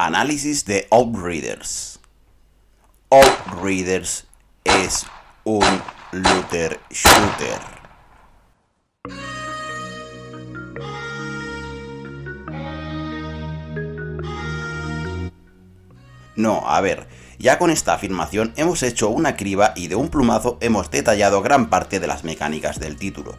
Análisis de Outriders. Outriders es un looter shooter. No, a ver, ya con esta afirmación hemos hecho una criba y de un plumazo hemos detallado gran parte de las mecánicas del título.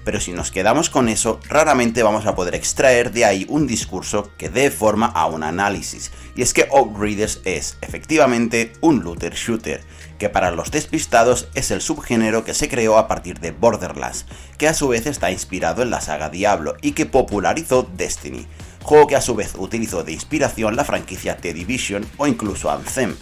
Pero si nos quedamos con eso, raramente vamos a poder extraer de ahí un discurso que dé forma a un análisis, y es que Outriders es, efectivamente, un looter shooter, que para los despistados es el subgénero que se creó a partir de Borderlands, que a su vez está inspirado en la saga Diablo y que popularizó Destiny, juego que a su vez utilizó de inspiración la franquicia The Division o incluso Anthem.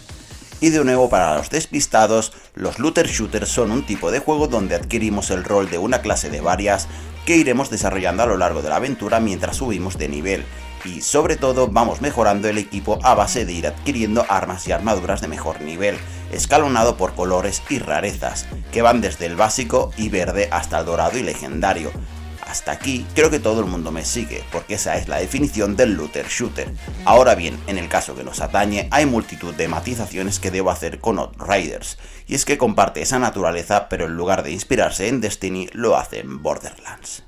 Y de nuevo, para los despistados, los looter shooters son un tipo de juego donde adquirimos el rol de una clase de varias que iremos desarrollando a lo largo de la aventura mientras subimos de nivel, y sobre todo vamos mejorando el equipo a base de ir adquiriendo armas y armaduras de mejor nivel, escalonado por colores y rarezas, que van desde el básico y verde hasta el dorado y legendario. Hasta aquí creo que todo el mundo me sigue, porque esa es la definición del looter shooter. Ahora bien, en el caso que nos atañe, hay multitud de matizaciones que debo hacer con Outriders, y es que comparte esa naturaleza, pero en lugar de inspirarse en Destiny, lo hace en Borderlands.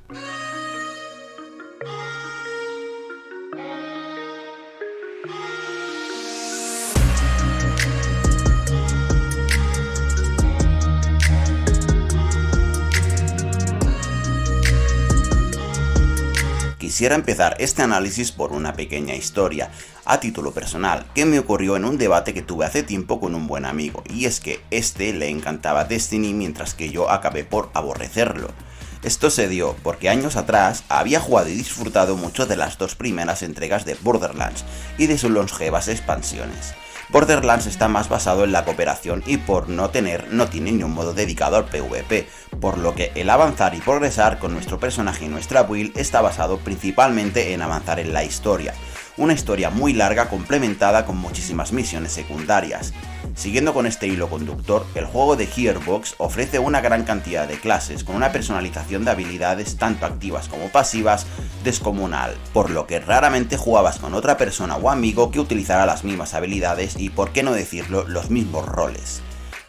Quisiera empezar este análisis por una pequeña historia, a título personal, que me ocurrió en un debate que tuve hace tiempo con un buen amigo, y es que le encantaba Destiny mientras que yo acabé por aborrecerlo. Esto se dio porque años atrás había jugado y disfrutado mucho de las dos primeras entregas de Borderlands y de sus longevas expansiones. Borderlands está más basado en la cooperación y no tiene ni un modo dedicado al PvP, por lo que el avanzar y progresar con nuestro personaje y nuestra build está basado principalmente en avanzar en la historia. Una historia muy larga complementada con muchísimas misiones secundarias. Siguiendo con este hilo conductor, el juego de Gearbox ofrece una gran cantidad de clases con una personalización de habilidades tanto activas como pasivas descomunal, por lo que raramente jugabas con otra persona o amigo que utilizara las mismas habilidades y, por qué no decirlo, los mismos roles.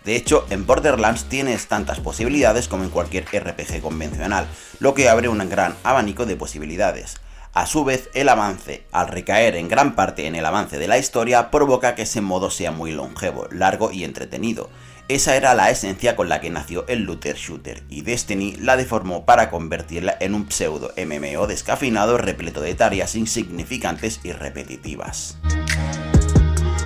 De hecho, en Borderlands tienes tantas posibilidades como en cualquier RPG convencional, lo que abre un gran abanico de posibilidades. A su vez, el avance, al recaer en gran parte en el avance de la historia, provoca que ese modo sea muy longevo, largo y entretenido. Esa era la esencia con la que nació el looter shooter, y Destiny la deformó para convertirla en un pseudo MMO descafeinado repleto de tareas insignificantes y repetitivas.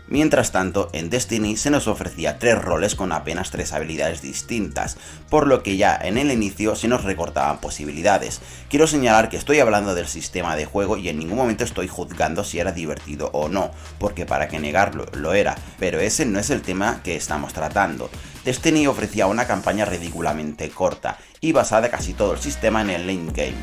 Mientras tanto, en Destiny se nos ofrecía 3 roles con apenas 3 habilidades distintas, por lo que ya en el inicio se nos recortaban posibilidades. Quiero señalar que estoy hablando del sistema de juego y en ningún momento estoy juzgando si era divertido o no, porque para qué negarlo, lo era, pero ese no es el tema que estamos tratando. Destiny ofrecía una campaña ridículamente corta y basada casi todo el sistema en el late game,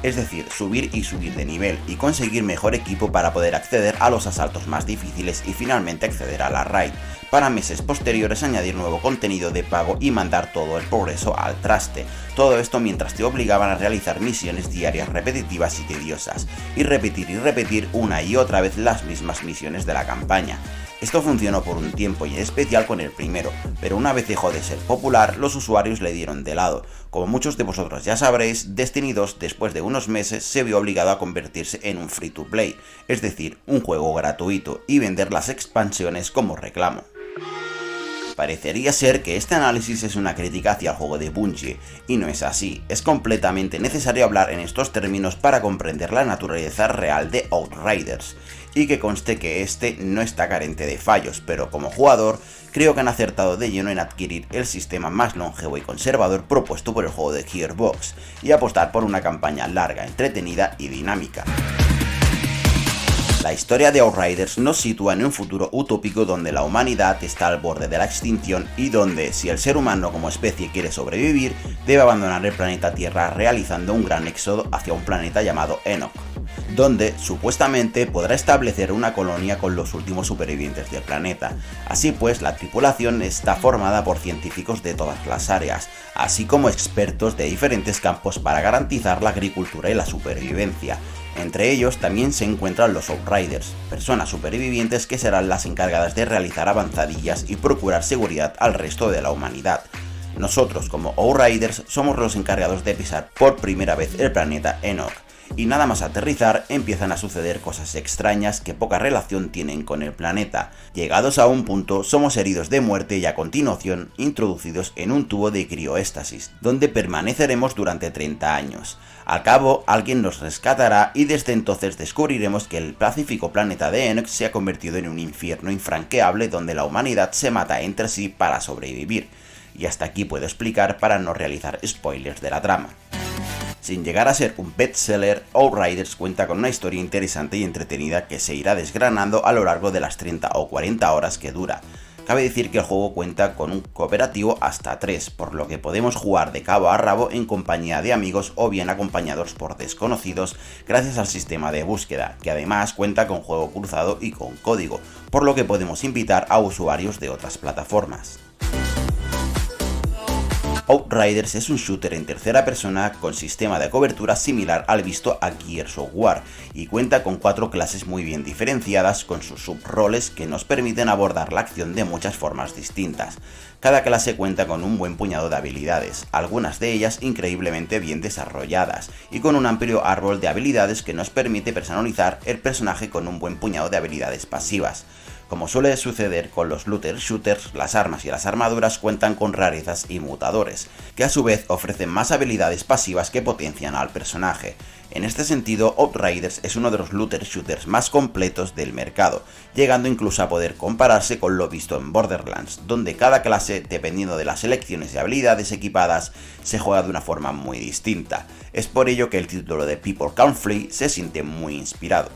es decir, subir y subir de nivel y conseguir mejor equipo para poder acceder a los asaltos más difíciles y finalmente acceder a la raid, para meses posteriores añadir nuevo contenido de pago y mandar todo el progreso al traste, todo esto mientras te obligaban a realizar misiones diarias repetitivas y tediosas, y repetir una y otra vez las mismas misiones de la campaña. Esto funcionó por un tiempo y en especial con el primero, pero una vez dejó de ser popular, los usuarios le dieron de lado. Como muchos de vosotros ya sabréis, Destiny 2 después de unos meses se vio obligado a convertirse en un free to play, es decir, un juego gratuito, y vender las expansiones como reclamo. Parecería ser que este análisis es una crítica hacia el juego de Bungie, y no es así. Es completamente necesario hablar en estos términos para comprender la naturaleza real de Outriders, y que conste que no está carente de fallos, pero como jugador, creo que han acertado de lleno en adquirir el sistema más longevo y conservador propuesto por el juego de Gearbox, y apostar por una campaña larga, entretenida y dinámica. La historia de Outriders nos sitúa en un futuro utópico donde la humanidad está al borde de la extinción y donde, si el ser humano como especie quiere sobrevivir, debe abandonar el planeta Tierra realizando un gran éxodo hacia un planeta llamado Enoch, donde supuestamente podrá establecer una colonia con los últimos supervivientes del planeta. Así pues, la tripulación está formada por científicos de todas las áreas, así como expertos de diferentes campos para garantizar la agricultura y la supervivencia. Entre ellos también se encuentran los Outriders, personas supervivientes que serán las encargadas de realizar avanzadillas y procurar seguridad al resto de la humanidad. Nosotros como Outriders somos los encargados de pisar por primera vez el planeta Enoch, y nada más aterrizar empiezan a suceder cosas extrañas que poca relación tienen con el planeta. Llegados a un punto somos heridos de muerte y a continuación introducidos en un tubo de crioéstasis, donde permaneceremos durante 30 años. Al cabo alguien nos rescatará y desde entonces descubriremos que el pacífico planeta de Enoch se ha convertido en un infierno infranqueable donde la humanidad se mata entre sí para sobrevivir. Y hasta aquí puedo explicar para no realizar spoilers de la trama. Sin llegar a ser un bestseller, Outriders cuenta con una historia interesante y entretenida que se irá desgranando a lo largo de las 30 o 40 horas que dura. Cabe decir que el juego cuenta con un cooperativo hasta 3, por lo que podemos jugar de cabo a rabo en compañía de amigos o bien acompañados por desconocidos gracias al sistema de búsqueda, que además cuenta con juego cruzado y con código, por lo que podemos invitar a usuarios de otras plataformas. Outriders es un shooter en tercera persona con sistema de cobertura similar al visto a Gears of War y cuenta con 4 clases muy bien diferenciadas con sus subroles que nos permiten abordar la acción de muchas formas distintas. Cada clase cuenta con un buen puñado de habilidades, algunas de ellas increíblemente bien desarrolladas, y con un amplio árbol de habilidades que nos permite personalizar el personaje con un buen puñado de habilidades pasivas. Como suele suceder con los looter shooters, las armas y las armaduras cuentan con rarezas y mutadores, que a su vez ofrecen más habilidades pasivas que potencian al personaje. En este sentido, Outriders es uno de los looter shooters más completos del mercado, llegando incluso a poder compararse con lo visto en Borderlands, donde cada clase, dependiendo de las selecciones de habilidades equipadas, se juega de una forma muy distinta. Es por ello que el título de People Can Flee se siente muy inspirado.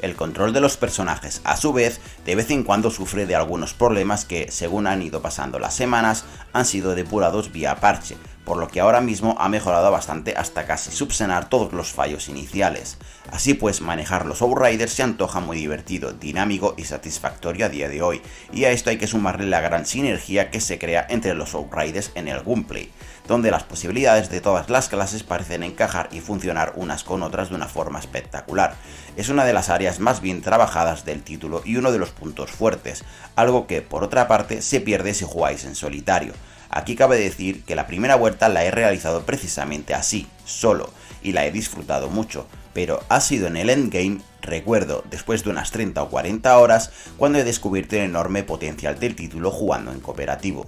El control de los personajes, a su vez, de vez en cuando sufre de algunos problemas que, según han ido pasando las semanas, han sido depurados vía parche, por lo que ahora mismo ha mejorado bastante hasta casi subsanar todos los fallos iniciales. Así pues, manejar los Outriders se antoja muy divertido, dinámico y satisfactorio a día de hoy, y a esto hay que sumarle la gran sinergia que se crea entre los Outriders en el gameplay, donde las posibilidades de todas las clases parecen encajar y funcionar unas con otras de una forma espectacular. Es una de las áreas más bien trabajadas del título y uno de los puntos fuertes, algo que por otra parte se pierde si jugáis en solitario. Aquí cabe decir que la primera vuelta la he realizado precisamente así, solo, y la he disfrutado mucho, pero ha sido en el endgame, recuerdo, después de unas 30 o 40 horas, cuando he descubierto el enorme potencial del título jugando en cooperativo.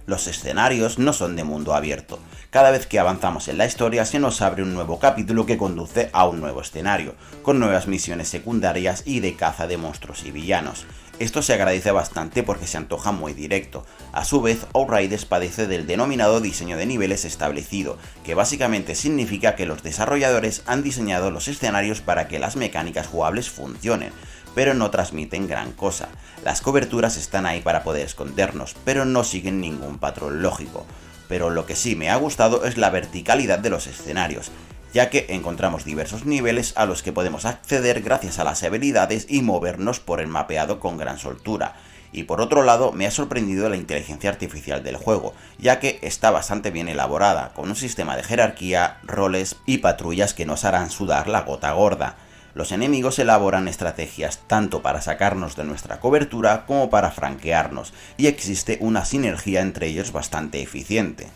Los escenarios no son de mundo abierto. Cada vez que avanzamos en la historia se nos abre un nuevo capítulo que conduce a un nuevo escenario, con nuevas misiones secundarias y de caza de monstruos y villanos. Esto se agradece bastante porque se antoja muy directo. A su vez, Outriders padece del denominado diseño de niveles establecido, que básicamente significa que los desarrolladores han diseñado los escenarios para que las mecánicas jugables funcionen, pero no transmiten gran cosa. Las coberturas están ahí para poder escondernos, pero no siguen ningún patrón lógico. Pero lo que sí me ha gustado es la verticalidad de los escenarios, ya que encontramos diversos niveles a los que podemos acceder gracias a las habilidades y movernos por el mapeado con gran soltura. Y por otro lado, me ha sorprendido la inteligencia artificial del juego, ya que está bastante bien elaborada, con un sistema de jerarquía, roles y patrullas que nos harán sudar la gota gorda. Los enemigos elaboran estrategias tanto para sacarnos de nuestra cobertura como para franquearnos, y existe una sinergia entre ellos bastante eficiente.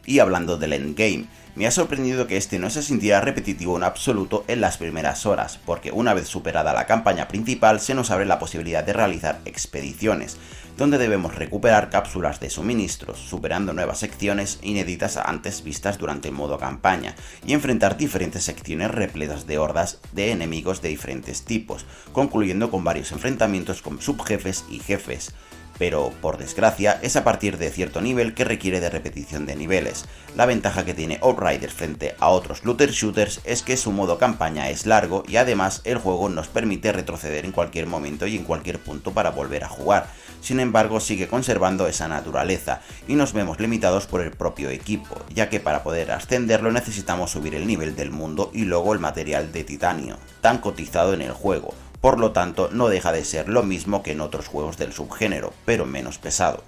Y hablando del endgame, me ha sorprendido que este no se sintiera repetitivo en absoluto en las primeras horas, porque una vez superada la campaña principal se nos abre la posibilidad de realizar expediciones, donde debemos recuperar cápsulas de suministros, superando nuevas secciones inéditas antes vistas durante el modo campaña, y enfrentar diferentes secciones repletas de hordas de enemigos de diferentes tipos, concluyendo con varios enfrentamientos con subjefes y jefes. Pero, por desgracia, es a partir de cierto nivel que requiere de repetición de niveles. La ventaja que tiene Outriders frente a otros looter shooters es que su modo campaña es largo y además el juego nos permite retroceder en cualquier momento y en cualquier punto para volver a jugar. Sin embargo, sigue conservando esa naturaleza y nos vemos limitados por el propio equipo, ya que para poder ascenderlo necesitamos subir el nivel del mundo y luego el material de titanio, tan cotizado en el juego. Por lo tanto, no deja de ser lo mismo que en otros juegos del subgénero, pero menos pesado.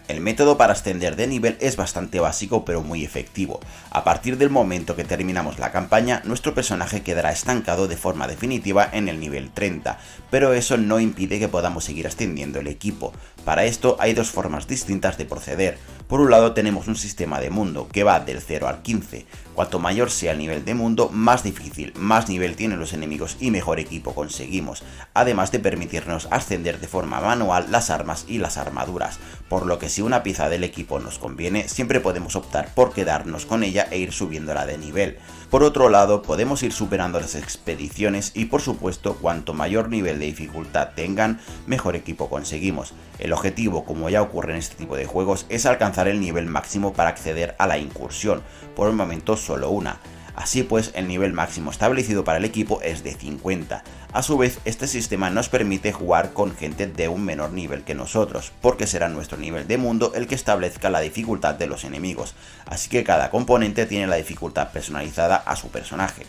El método para ascender de nivel es bastante básico pero muy efectivo. A partir del momento que terminamos la campaña, nuestro personaje quedará estancado de forma definitiva en el nivel 30, pero eso no impide que podamos seguir ascendiendo el equipo. Para esto hay dos formas distintas de proceder. Por un lado tenemos un sistema de mundo que va del 0 al 15. Cuanto mayor sea el nivel de mundo, más difícil, más nivel tienen los enemigos y mejor equipo conseguimos, además de permitirnos ascender de forma manual las armas y las armaduras, por lo que si una pieza del equipo nos conviene, siempre podemos optar por quedarnos con ella e ir subiéndola de nivel. Por otro lado, podemos ir superando las expediciones y por supuesto, cuanto mayor nivel de dificultad tengan, mejor equipo conseguimos. El objetivo, como ya ocurre en este tipo de juegos, es alcanzar el nivel máximo para acceder a la incursión, por el momento solo una. Así pues, el nivel máximo establecido para el equipo es de 50. A su vez, este sistema nos permite jugar con gente de un menor nivel que nosotros, porque será nuestro nivel de mundo el que establezca la dificultad de los enemigos, así que cada componente tiene la dificultad personalizada a su personaje.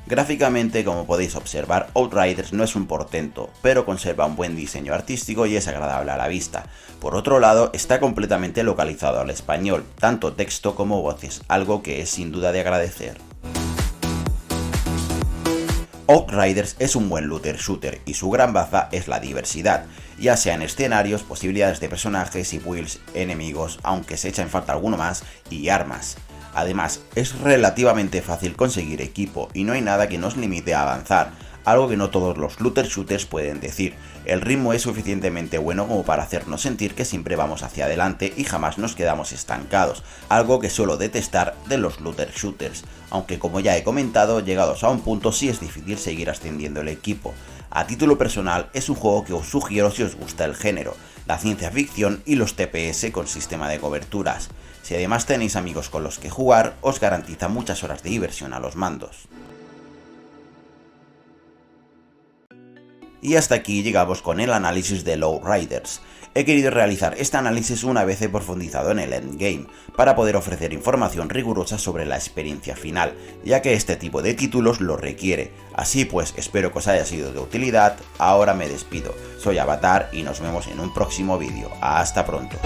Gráficamente, como podéis observar, Outriders no es un portento, pero conserva un buen diseño artístico y es agradable a la vista. Por otro lado, está completamente localizado al español, tanto texto como voces, algo que es sin duda de agradecer. Outriders es un buen looter shooter y su gran baza es la diversidad, ya sea en escenarios, posibilidades de personajes y builds, enemigos, aunque se echa en falta alguno más, y armas. Además, es relativamente fácil conseguir equipo y no hay nada que nos limite a avanzar, algo que no todos los looter shooters pueden decir. El ritmo es suficientemente bueno como para hacernos sentir que siempre vamos hacia adelante y jamás nos quedamos estancados, algo que suelo detestar de los looter shooters, aunque como ya he comentado, llegados a un punto sí es difícil seguir ascendiendo el equipo. A título personal, es un juego que os sugiero si os gusta el género, la ciencia ficción y los TPS con sistema de coberturas. Si además tenéis amigos con los que jugar, os garantiza muchas horas de diversión a los mandos. Y hasta aquí llegamos con el análisis de Outriders. He querido realizar este análisis una vez he profundizado en el endgame, para poder ofrecer información rigurosa sobre la experiencia final, ya que este tipo de títulos lo requiere. Así pues, espero que os haya sido de utilidad, ahora me despido. Soy Avatar y nos vemos en un próximo vídeo. Hasta pronto.